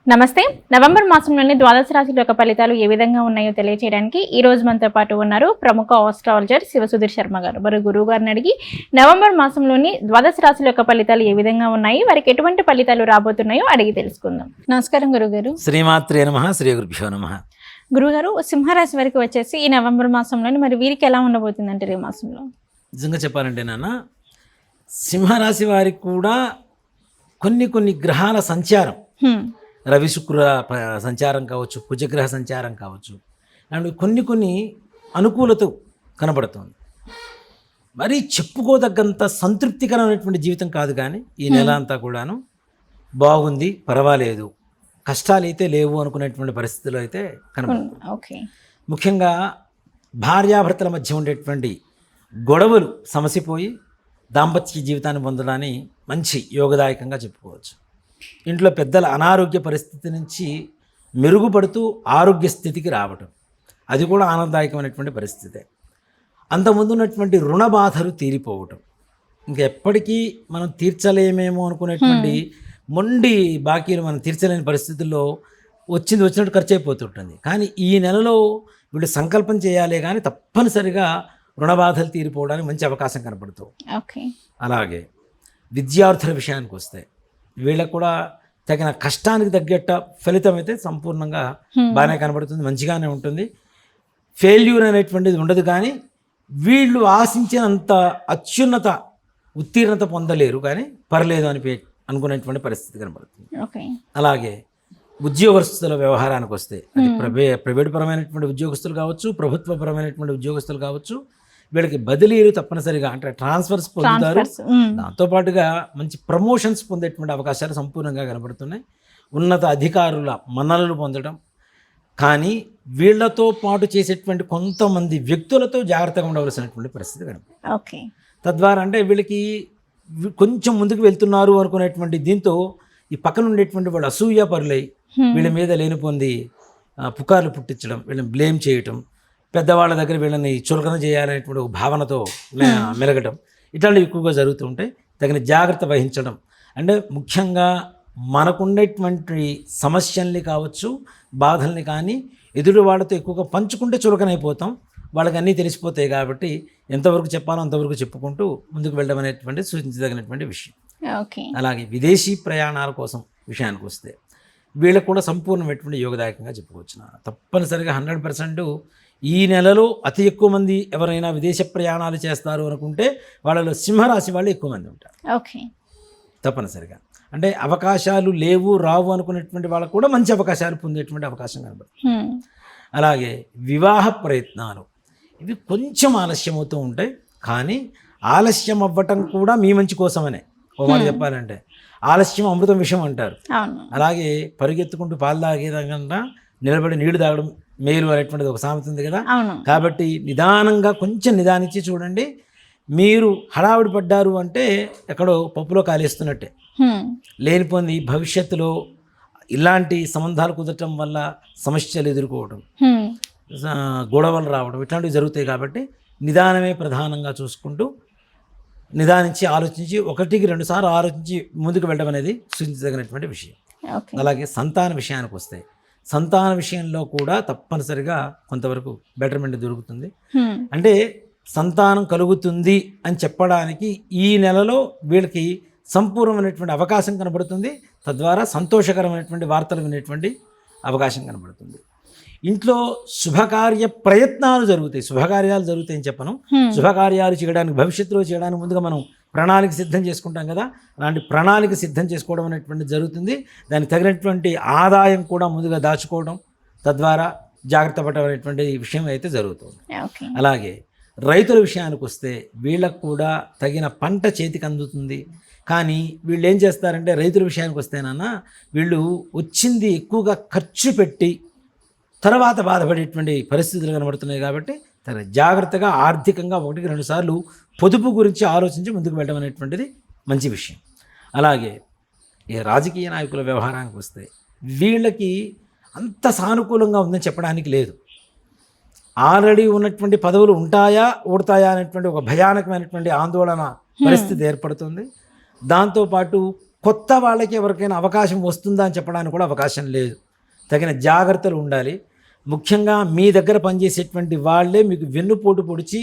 నమస్తే. నవంబర్ మాసంలోని ద్వాదశ రాశుల యొక్క ఫలితాలు ఏ విధంగా ఉన్నాయో తెలియజేయడానికి ఈ రోజు మనతో పాటు ఉన్నారు ప్రముఖ ఆస్ట్రాలజర్ శివసుధీర్ శర్మ గారు. మరి గురువు గారిని అడిగి నవంబర్ మాసంలోని ద్వాదశ రాశుల యొక్క ఫలితాలు ఏ విధంగా ఉన్నాయి, వారికి ఎటువంటి ఫలితాలు రాబోతున్నాయో అడిగి తెలుసుకుందాం. నమస్కారం గురుగారు. శ్రీమాత్రే నమః. శ్రీ గురుభ్యో నమః. గురుగారు, సింహరాశి వారికి వచ్చేసి ఈ నవంబర్ మాసంలోని మరి వీరికి ఎలా ఉండబోతుందంటారు ఈ మాసంలో? నిజంగా చెప్పాలంటే నాన్న, సింహరాశి వారికి కూడా కొన్ని గ్రహాల సంచారం, రవి శుక్ర సంచారం కావచ్చు, కుజగ్రహ సంచారం కావచ్చు, అండ్ కొన్ని అనుకూలత కనబడుతుంది. మరి చెప్పుకోదగ్గంత సంతృప్తికరమైనటువంటి జీవితం కాదు, కానీ ఈ నెల అంతా కూడాను బాగుంది, పర్వాలేదు, కష్టాలు అయితే లేవు అనుకునేటువంటి పరిస్థితులు అయితే కనబడుతుంది. ముఖ్యంగా భార్యాభర్తల మధ్య ఉండేటువంటి గొడవలు సమసిపోయి దాంపత్య జీవితాన్ని పొందడాన్ని మంచి యోగదాయకంగా చెప్పుకోవచ్చు. ఇంట్లో పెద్దల అనారోగ్య పరిస్థితి నుంచి మెరుగుపడుతూ ఆరోగ్య స్థితికి రావటం, అది కూడా ఆనందదాయకమైనటువంటి పరిస్థితే. అంతకుముందు ఉన్నటువంటి రుణ బాధలు తీరిపోవటం, ఇంకా ఎప్పటికీ మనం తీర్చలేమేమో అనుకునేటువంటి మొండి బాకీలు మనం తీర్చలేని పరిస్థితుల్లో వచ్చినట్టు ఖర్చు అయిపోతుంటుంది. కానీ ఈ నెలలో వీళ్ళు సంకల్పం చేయాలి, కానీ తప్పనిసరిగా రుణ బాధలు తీరిపోవడానికి మంచి అవకాశం కనపడుతుంది. అలాగే విద్యార్థుల విషయానికి వస్తే వీళ్ళకు కూడా తగిన కష్టానికి తగ్గట్ట ఫలితం అయితే సంపూర్ణంగా బాగానే కనబడుతుంది, మంచిగానే ఉంటుంది. ఫెయిల్యూర్ అనేటువంటిది ఉండదు, కానీ వీళ్ళు ఆశించినంత అత్యున్నత ఉత్తీర్ణత పొందలేరు, కానీ పర్లేదు అని అనుకునేటువంటి పరిస్థితి కనబడుతుంది. అలాగే ఉద్యోగస్తుల వ్యవహారానికి వస్తే అది ప్రైవేట్ పరమైనటువంటి ఉద్యోగస్తులు కావచ్చు, ప్రభుత్వపరమైనటువంటి ఉద్యోగస్తులు కావచ్చు, వీళ్ళకి బదిలీలు తప్పనిసరిగా, అంటే ట్రాన్స్ఫర్స్ పొందుతారు. దాంతోపాటుగా మంచి ప్రమోషన్స్ పొందేటువంటి అవకాశాలు సంపూర్ణంగా కనబడుతున్నాయి. ఉన్నత అధికారుల మన్ననలు పొందడం, కానీ వీళ్లతో పాటు చేసేటువంటి కొంతమంది వ్యక్తులతో జాగ్రత్తగా ఉండవలసినటువంటి పరిస్థితి కనబడుతుంది. తద్వారా అంటే వీళ్ళకి కొంచెం ముందుకు వెళ్తున్నారు అనుకునేటువంటి దీంతో ఈ పక్కన ఉండేటువంటి వాళ్ళు అసూయ పరులై వీళ్ళ మీద లేనిపోంది పుకార్లు పుట్టించడం, వీళ్ళని బ్లేమ్ చేయటం, పెద్దవాళ్ళ దగ్గర వీళ్ళని చులకన చేయాలనేటువంటి భావనతో మెలగటం, ఇట్లాంటివి ఎక్కువగా జరుగుతూ ఉంటాయి. తగిన జాగ్రత్త వహించడం, అంటే ముఖ్యంగా మనకుండేటువంటి సమస్యల్ని కావచ్చు, బాధల్ని కానీ ఎదుటి వాళ్ళతో ఎక్కువగా పంచుకుంటే చులకనైపోతాం. వాళ్ళకి అన్నీ తెలిసిపోతాయి, కాబట్టి ఎంతవరకు చెప్పాలో అంతవరకు చెప్పుకుంటూ ముందుకు వెళ్ళడం అనేటువంటి సూచించదగినటువంటి విషయం. అలాగే విదేశీ ప్రయాణాల కోసం విషయానికి వస్తే వీళ్ళకు కూడా సంపూర్ణమైనటువంటి యోగదాయకంగా చెప్పుకోవచ్చు. తప్పనిసరిగా 100% ఈ నెలలో అతి ఎక్కువ మంది ఎవరైనా విదేశ ప్రయాణాలు చేస్తారు అనుకుంటే వాళ్ళలో సింహరాశి వాళ్ళు ఎక్కువ మంది ఉంటారు. తప్పనిసరిగా అంటే అవకాశాలు లేవు రావు అనుకునేటువంటి వాళ్ళకు కూడా మంచి అవకాశాలు పొందేటువంటి అవకాశం కనబడుతుంది. అలాగే వివాహ ప్రయత్నాలు ఇవి కొంచెం ఆలస్యం అవుతూ ఉంటాయి, కానీ ఆలస్యం అవ్వటం కూడా మీ మంచి కోసమనే. ఓ మాట చెప్పాలంటే ఆలస్యం అమృతం విషయం అంటారు. అలాగే పరిగెత్తుకుంటూ పాలు తాగేదాకన్నా నిలబడి నీళ్లు తాగడం మేలు అనేటువంటిది ఒక సామెత ఉంది కదా. కాబట్టి నిదానంగా కొంచెం నిదానించి చూడండి. మీరు హడావిడి పడ్డారు అంటే ఎక్కడో పప్పులో కాలేస్తున్నట్టే. లేనిపోయింది భవిష్యత్తులో ఇలాంటి సంబంధాలు కుదరటం వల్ల సమస్యలు ఎదుర్కోవడం, గొడవలు రావడం, ఇట్లాంటివి జరుగుతాయి. కాబట్టి నిదానమే ప్రధానంగా చూసుకుంటూ నిదానించి ఆలోచించి 1-2 సార్లు ఆలోచించి ముందుకు వెళ్ళడం అనేది సూచించదగినటువంటి విషయం. అలాగే సంతాన విషయానికి వస్తే సంతాన విషయంలో కూడా తప్పనిసరిగా కొంతవరకు బెటర్మెంట్ దొరుకుతుంది. అంటే సంతానం కలుగుతుంది అని చెప్పడానికి ఈ నెలలో వీళ్ళకి సంపూర్ణమైనటువంటి అవకాశం కనబడుతుంది. తద్వారా సంతోషకరమైనటువంటి వార్తలు వినేటువంటి అవకాశం కనబడుతుంది. ఇంట్లో శుభకార్య ప్రయత్నాలు జరుగుతాయి, శుభకార్యాలు జరుగుతాయని చెప్పను. శుభకార్యాలు చేయడానికి, భవిష్యత్తులో చేయడానికి ముందుగా మనం ప్రణాళిక సిద్ధం చేసుకుంటాం కదా, అలాంటి ప్రణాళిక సిద్ధం చేసుకోవడం అనేటువంటిది జరుగుతుంది. దానికి తగినటువంటి ఆదాయం కూడా ముందుగా దాచుకోవడం, తద్వారా జాగ్రత్త పడేటువంటి విషయం అయితే జరుగుతుంది. అలాగే రైతుల విషయానికి వస్తే వీళ్ళకు కూడా తగిన పంట చేతికి అందుతుంది. కానీ వీళ్ళు ఏం చేస్తారంటే రైతుల విషయానికి వస్తేనన్నా వీళ్ళు వచ్చింది ఎక్కువగా ఖర్చు పెట్టి తర్వాత బాధపడేటువంటి పరిస్థితులు కనబడుతున్నాయి. కాబట్టి తన జాగ్రత్తగా ఆర్థికంగా 1-2 సార్లు పొదుపు గురించి ఆలోచించి ముందుకు వెళ్ళడం అనేటువంటిది మంచి విషయం. అలాగే ఈ రాజకీయ నాయకుల వ్యవహారానికి వస్తే వీళ్ళకి అంత సానుకూలంగా ఉందని చెప్పడానికి లేదు. ఆల్రెడీ ఉన్నటువంటి పదవులు ఉంటాయా ఊడతాయా అనేటువంటి ఒక భయానకమైనటువంటి ఆందోళన పరిస్థితి ఏర్పడుతుంది. దాంతోపాటు కొత్త వాళ్ళకి ఎవరికైనా అవకాశం వస్తుందా అని చెప్పడానికి కూడా అవకాశం లేదు. తగిన జాగ్రత్తలు ఉండాలి. ముఖ్యంగా మీ దగ్గర పనిచేసేటువంటి వాళ్ళే మీకు వెన్నుపోటు పొడిచి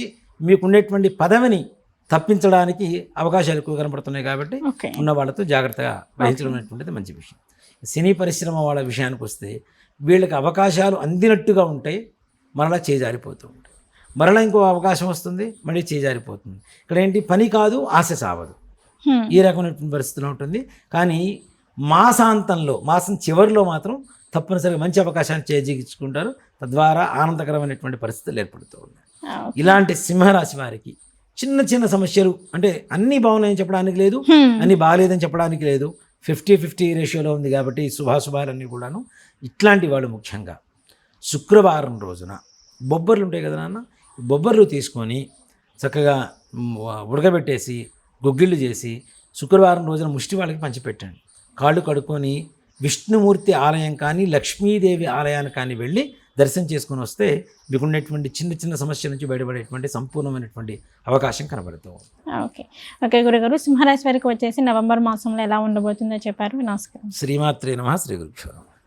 మీకు ఉండేటువంటి పదవిని తప్పించడానికి అవకాశాలు ఎక్కువ కనపడుతున్నాయి. కాబట్టి ఓకే. ఉన్న వాళ్ళతో జాగ్రత్తగా వహించడం అనేటువంటిది మంచి విషయం. సినీ పరిశ్రమ వాళ్ళ విషయానికి వస్తే వీళ్ళకి అవకాశాలు అందినట్టుగా ఉంటాయి, మరలా చేజారిపోతూ ఉంటాయి. మరలా ఇంకో అవకాశం వస్తుంది, మళ్ళీ చేజారిపోతుంది. ఇక్కడ ఏంటి, పని కాదు ఆశ సావదు, ఈ రకమైనటువంటి పరిస్థితిలో ఉంటుంది. కానీ మాసాంతంలో, మాసం చివరిలో మాత్రం తప్పనిసరిగా మంచి అవకాశాన్ని చేజిక్కించుకుంటారు. తద్వారా ఆనందకరమైనటువంటి పరిస్థితులు ఏర్పడుతూ ఉన్నాయి. ఇలాంటి సింహరాశి వారికి చిన్న చిన్న సమస్యలు, అంటే అన్నీ బాగున్నాయని చెప్పడానికి లేదు, అన్నీ బాగాలేదని చెప్పడానికి లేదు, 50-50 రేషియోలో ఉంది. కాబట్టి శుభాశుభాలన్నీ కూడాను. ఇట్లాంటి వాళ్ళు ముఖ్యంగా శుక్రవారం రోజున బొబ్బర్లు ఉంటాయి కదా నాన్న, బొబ్బర్లు తీసుకొని చక్కగా ఉడకబెట్టేసి గుగ్గిళ్ళు చేసి శుక్రవారం రోజున ముష్టి వాళ్ళకి పంచిపెట్టండి. కాళ్ళు కడుక్కొని విష్ణుమూర్తి ఆలయం కానీ లక్ష్మీదేవి ఆలయానికి కానీ వెళ్ళి దర్శనం చేసుకొని వస్తే మీకు ఉన్నటువంటి చిన్న చిన్న సమస్యల నుంచి బయటపడేటువంటి సంపూర్ణమైనటువంటి అవకాశం కనబడుతూ ఉంది. ఓకే గురుగారు, సింహరాశి వారికి వచ్చేసి నవంబర్ మాసంలో ఎలా ఉండబోతుందో చెప్పారు. నమస్కారం. శ్రీమాత్రే నమః. శ్రీ గురుభ్యో నమః.